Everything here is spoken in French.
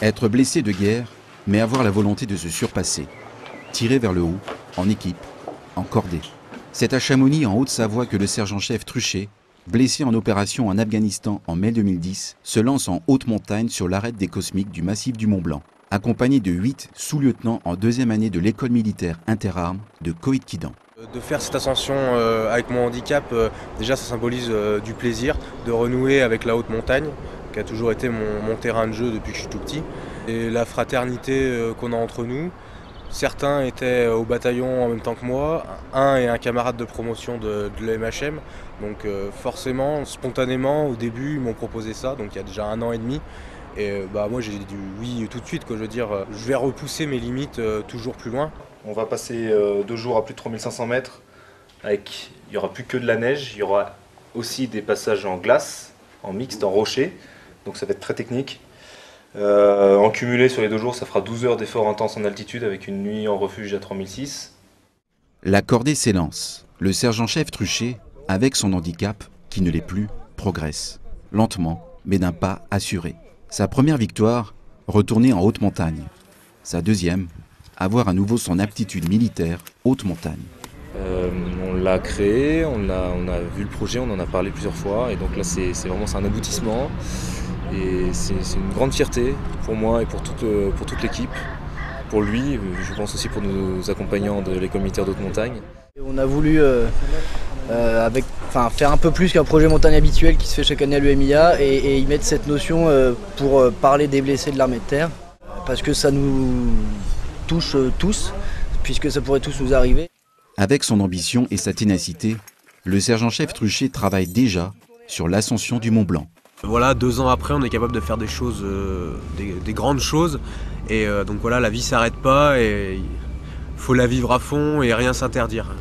Être blessé de guerre, mais avoir la volonté de se surpasser. Tirer vers le haut, en équipe, en cordée. C'est à Chamonix, en Haute-Savoie, que le sergent-chef Truchet, blessé en opération en Afghanistan en mai 2010, se lance en haute montagne sur l'arête des Cosmiques du massif du Mont-Blanc, accompagné de 8 sous-lieutenants en deuxième année de l'école militaire interarmes de Coït-Quidan. De faire cette ascension avec mon handicap, déjà ça symbolise du plaisir, de renouer avec la haute montagne, qui a toujours été mon terrain de jeu depuis que je suis tout petit. Et la fraternité qu'on a entre nous. Certains étaient au bataillon en même temps que moi, un est un camarade de promotion de l'EMHM, donc forcément, spontanément, au début, ils m'ont proposé ça, donc il y a déjà 1 an et demi. Et moi j'ai dit oui tout de suite, quoi. Je veux dire, je vais repousser mes limites toujours plus loin. On va passer 2 jours à plus de 3500 mètres, il n'y aura plus que de la neige, il y aura aussi des passages en glace, en mixte, en rocher, donc ça va être très technique. En cumulé sur les 2 jours, ça fera 12 heures d'efforts intenses en altitude avec une nuit en refuge à 3006. La cordée s'élance. Le sergent-chef Truchet, avec son handicap, qui ne l'est plus, progresse. Lentement, mais d'un pas assuré. Sa première victoire, retourner en haute montagne. Sa deuxième, avoir à nouveau son aptitude militaire haute montagne. On l'a créé, on a vu le projet, on en a parlé plusieurs fois, et donc là c'est un aboutissement. Et c'est une grande fierté pour moi et pour toute l'équipe, pour lui, je pense aussi pour nos accompagnants de l'école militaire d'haute montagne. On a voulu faire un peu plus qu'un projet montagne habituel qui se fait chaque année à l'UMIA et y mettre cette notion pour parler des blessés de l'armée de terre, parce que ça nous touche tous, puisque ça pourrait tous nous arriver. Avec son ambition et sa ténacité, le sergent-chef Truchet travaille déjà sur l'ascension du Mont Blanc. Voilà, 2 ans après, on est capable de faire des choses, des grandes choses. Et donc voilà, la vie s'arrête pas et il faut la vivre à fond et rien s'interdire.